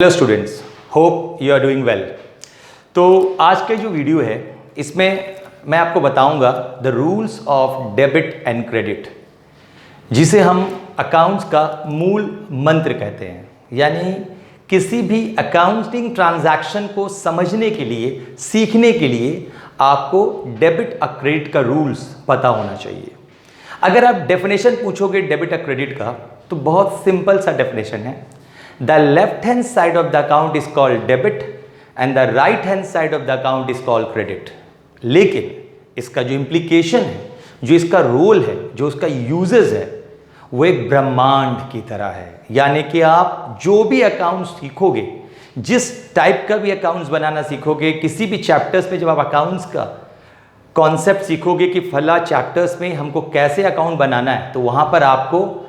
Hello students, hope you are doing well. तो आज के जो वीडियो है इसमें मैं आपको बताऊंगा the rules of debit and credit, जिसे हम अकाउंट्स का मूल मंत्र कहते हैं। यानी किसी भी अकाउंटिंग ट्रांजैक्शन को समझने के लिए, सीखने के लिए आपको डेबिट और क्रेडिट का रूल्स पता होना चाहिए। अगर आप डेफिनेशन पूछोगे डेबिट और क्रेडिट का, तो बहुत सिंपल सा डेफिनेशन है। The left hand side of the account is called debit and the right hand side of the account is called credit। लेकिन इसका जो implication है, जो इसका रोल है, जो उसका यूजेस है, वो एक ब्रह्मांड की तरह है। यानी कि आप जो भी अकाउंट्स सीखोगे, जिस टाइप का भी अकाउंट्स बनाना सीखोगे, किसी भी चैप्टर्स में जब आप अकाउंट्स का कॉन्सेप्ट सीखोगे कि फला चैप्टर्स में हमको कैसे अकाउंट बनाना है, तो वहां पर आपको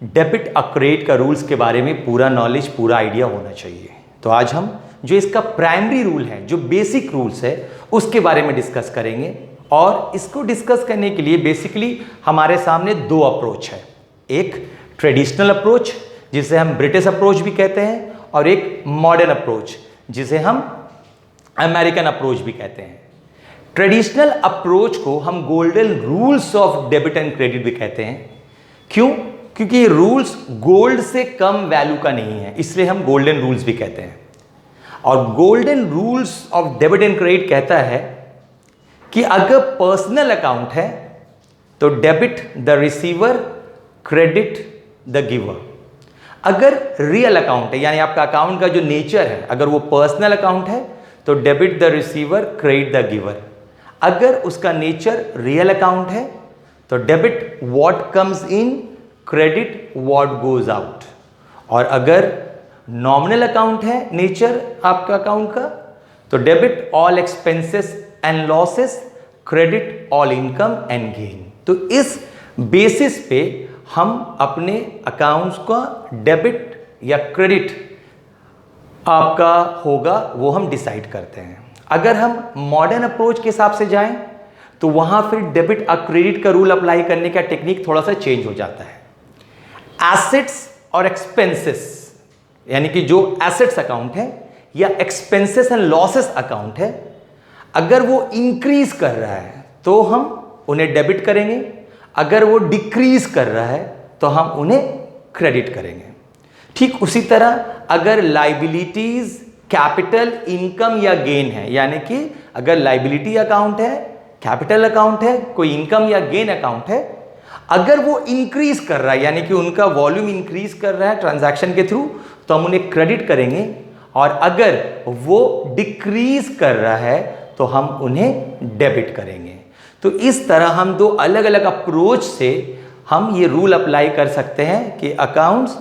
डेबिट और क्रेडिट का रूल्स के बारे में पूरा नॉलेज, पूरा आइडिया होना चाहिए। तो आज हम जो इसका प्राइमरी रूल है, जो बेसिक रूल्स है, उसके बारे में डिस्कस करेंगे। और इसको डिस्कस करने के लिए बेसिकली हमारे सामने दो अप्रोच है। एक ट्रेडिशनल अप्रोच, जिसे हम ब्रिटिश अप्रोच भी कहते हैं, और एक मॉडर्न अप्रोच, जिसे हम अमेरिकन अप्रोच भी कहते हैं। ट्रेडिशनल अप्रोच को हम golden rules of debit and credit भी कहते हैं। क्यों? क्योंकि ये रूल्स गोल्ड से कम वैल्यू का नहीं है, इसलिए हम गोल्डन रूल्स भी कहते हैं। और golden rules of debit and credit कहता है कि अगर पर्सनल अकाउंट है तो debit the receiver, credit the giver. अगर रियल अकाउंट है, यानी आपका अकाउंट का जो नेचर है, अगर वो पर्सनल अकाउंट है तो debit the receiver, credit the giver. अगर उसका नेचर रियल अकाउंट है तो debit what comes in, credit what goes out. और अगर नॉमिनल अकाउंट है नेचर आपका अकाउंट का, तो debit all expenses and losses, credit all income and gain. तो इस बेसिस पे हम अपने अकाउंट्स का डेबिट या क्रेडिट आपका होगा वो हम डिसाइड करते हैं। अगर हम मॉडर्न अप्रोच के हिसाब से जाएं तो वहां फिर डेबिट और क्रेडिट का रूल अप्लाई करने का टेक्निक थोड़ा सा चेंज हो जाता है। एसेट्स और एक्सपेंसेस, यानी कि जो एसेट्स अकाउंट है या एक्सपेंसेस एंड लॉसेस अकाउंट है, अगर वो इंक्रीज कर रहा है तो हम उन्हें डेबिट करेंगे, अगर वो डिक्रीज कर रहा है तो हम उन्हें क्रेडिट करेंगे। ठीक उसी तरह अगर लाइबिलिटीज, कैपिटल, इनकम या गेन है, यानी कि अगर लाइबिलिटी अकाउंट है, कैपिटल अकाउंट है, कोई इनकम या गेन अकाउंट है, अगर वो इंक्रीज कर रहा है, यानी कि उनका वॉल्यूम इंक्रीज कर रहा है ट्रांजैक्शन के थ्रू, तो हम उन्हें क्रेडिट करेंगे। और अगर वो डिक्रीज कर रहा है तो हम उन्हें डेबिट करेंगे। तो इस तरह हम दो अलग अलग अप्रोच से हम ये रूल अप्लाई कर सकते हैं कि अकाउंट्स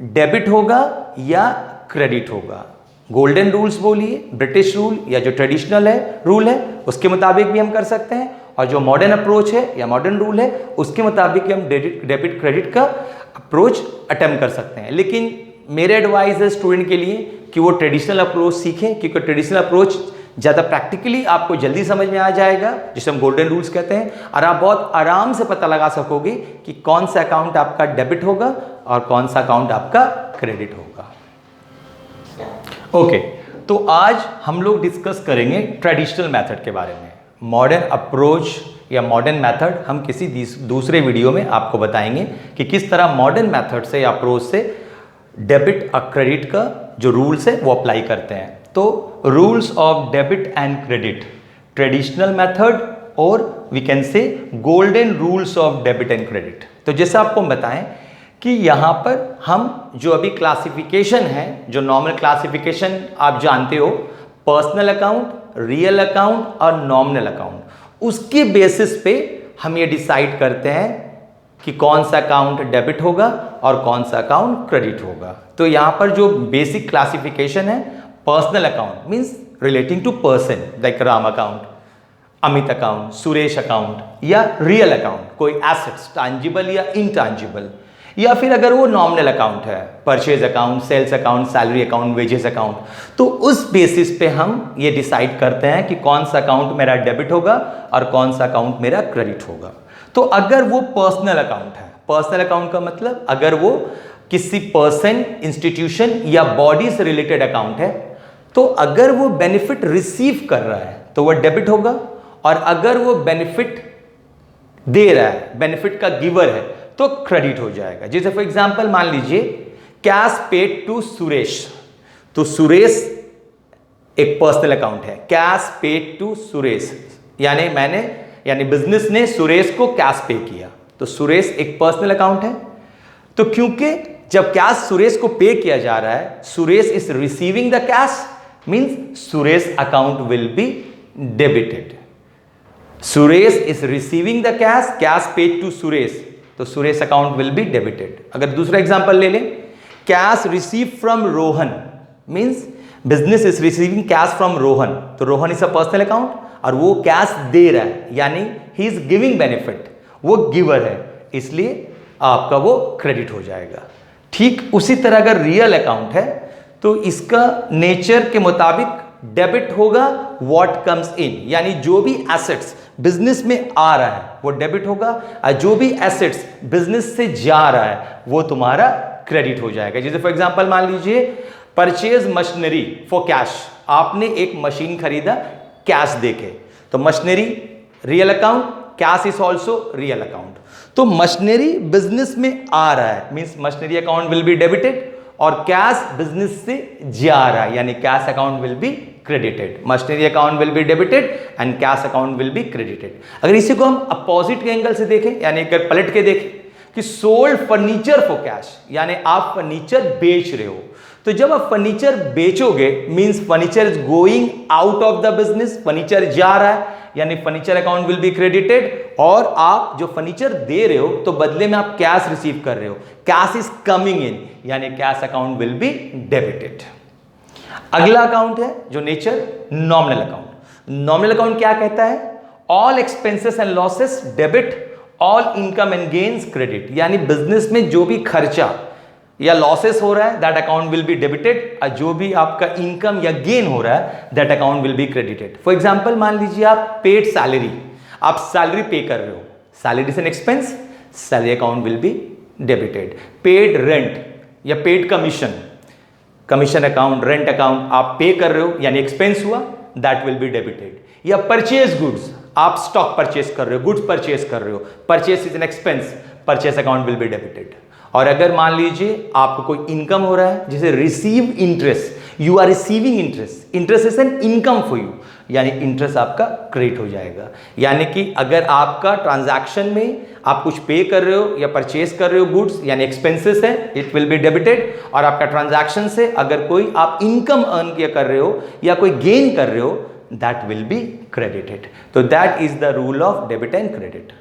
डेबिट होगा या क्रेडिट होगा। गोल्डन रूल्स बोलिए, ब्रिटिश रूल, या जो ट्रेडिशनल है रूल है उसके मुताबिक भी हम कर सकते हैं, और जो मॉडर्न अप्रोच है या मॉडर्न रूल है उसके मुताबिक हम डेबिट क्रेडिट का अप्रोच अटेम्प्ट कर सकते हैं। लेकिन मेरे एडवाइस है स्टूडेंट के लिए कि वो ट्रेडिशनल अप्रोच सीखें, क्योंकि ट्रेडिशनल अप्रोच ज़्यादा प्रैक्टिकली आपको जल्दी समझ में आ जाएगा, जिसे हम गोल्डन रूल्स कहते हैं, और आप बहुत आराम से पता लगा सकोगे कि कौन सा अकाउंट आपका डेबिट होगा और कौन सा अकाउंट आपका क्रेडिट होगा। ओके, तो आज हम लोग डिस्कस करेंगे ट्रेडिशनल मेथड के बारे में। मॉडर्न अप्रोच या मॉडर्न मेथड हम किसी दूसरे वीडियो में आपको बताएंगे कि किस तरह मॉडर्न मेथड से या अप्रोच से डेबिट और क्रेडिट का जो रूल्स है वो अप्लाई करते हैं। तो rules of debit and credit, traditional method, और we can say golden rules of debit and credit. तो जैसे आपको बताएं कि यहाँ पर हम जो अभी क्लासिफिकेशन है, जो नॉर्मल क्लासिफिकेशन आप जानते हो, पर्सनल अकाउंट, रियल अकाउंट और नॉमिनल अकाउंट, उसके बेसिस पे हम ये डिसाइड करते हैं कि कौन सा अकाउंट डेबिट होगा और कौन सा अकाउंट क्रेडिट होगा। तो यहाँ पर जो बेसिक क्लासिफिकेशन है, personal account means relating to person, like Ram account, Amit account, Suresh account, या रियल अकाउंट, कोई एसेट्स टैंजिबल या इनटैंजिबल, या फिर अगर वो नॉमिनल अकाउंट है, purchase account, sales account, salary account, wages account, तो उस बेसिस पे हम ये डिसाइड करते हैं कि कौन सा अकाउंट मेरा डेबिट होगा और कौन सा अकाउंट मेरा क्रेडिट होगा। तो अगर वो पर्सनल अकाउंट है, पर्सनल अकाउंट का मतलब अगर वो किसी पर्सन, इंस्टीट्यूशन या बॉडी से रिलेटेड अकाउंट है, तो अगर वो बेनिफिट रिसीव कर रहा है तो वो डेबिट होगा, और अगर वो बेनिफिट दे रहा है, बेनिफिट का गिवर है, तो क्रेडिट हो जाएगा। जैसे फॉर एग्जांपल मान लीजिए कैश पेड टू सुरेश, तो सुरेश एक पर्सनल अकाउंट है, कैश पेड टू सुरेश, यानी बिजनेस ने सुरेश को कैश पे किया, तो सुरेश एक पर्सनल अकाउंट है। तो क्योंकि जब कैश सुरेश को पे किया जा रहा है, Suresh is receiving the cash, means Suresh account will be debited. Suresh is receiving the cash, cash paid to Suresh, तो Suresh account will be debited. अगर दूसरा एग्जांपल ले लें, cash receive from Rohan, means business is receiving cash from Rohan, तो Rohan is a personal account और वो cash दे रहा है, यानी ही इज गिविंग बेनिफिट, वो गिवर है, इसलिए आपका वो क्रेडिट हो जाएगा। ठीक उसी तरह अगर रियल अकाउंट है तो इसका नेचर के मुताबिक डेबिट होगा व्हाट कम्स इन, यानी जो भी एसेट्स बिजनेस में आ रहा है वो डेबिट होगा, और जो भी एसेट्स बिजनेस से जा रहा है वो तुम्हारा क्रेडिट हो जाएगा। जैसे फॉर एग्जांपल मान लीजिए परचेज मशीनरी फॉर कैश, आपने एक मशीन खरीदा कैश देके, तो machinery real account, cash is also real account. तो मशीनरी बिजनेस में आ रहा है, means machinery account will be debited, और कैश बिजनेस से जा रहा है, यानी cash account will be credited. Machinery account will be debited and cash account will be credited. अगर इसी को हम अपोजिट के एंगल से देखें, यानी अगर पलट के देखें कि सोल्ड फर्नीचर फॉर कैश, यानी आप फर्नीचर बेच रहे हो, तो जब आप फर्नीचर बेचोगे means furniture is going out of the business, furniture जा रहा है, यानी furniture account will be credited, और आप जो फर्नीचर दे रहे हो तो बदले में आप कैश रिसीव कर रहे हो, कैश इज कमिंग इन, यानी cash account will be debited. अगला अकाउंट है जो nature nominal account. Nominal account क्या कहता है? All expenses and losses debit, all income and gains credit, यानी बिजनेस में जो भी खर्चा या लॉसेस हो रहा है that account will be debited, और जो भी आपका इनकम या गेन हो रहा है that account will be credited. For example मान लीजिए आप पेड सैलरी, आप सैलरी पे कर रहे हो, salary is an expense, salary account will be debited. Paid rent या paid commission, commission account, rent account आप पे कर रहे हो यानी एक्सपेंस हुआ, दैट विल बी डेबिटेड। या परचेज गुड्स, आप स्टॉक परचेस कर रहे हो, गुड्स परचेस कर रहे हो, purchase is an expense, purchase account will be debited. और अगर मान लीजिए आपको कोई इनकम हो रहा है, जैसे receive interest, you are receiving interest, interest is an income for you, यानी इंटरेस्ट आपका क्रेडिट हो जाएगा। यानी कि अगर आपका ट्रांजैक्शन में आप कुछ पे कर रहे हो या परचेस कर रहे हो गुड्स, यानी एक्सपेंसेस है, इट विल बी डेबिटेड, और आपका ट्रांजैक्शन से अगर कोई आप इनकम अर्न किया कर रहे हो या कोई गेन कर रहे हो, दैट विल बी क्रेडिटेड। तो that is the rule of debit and credit.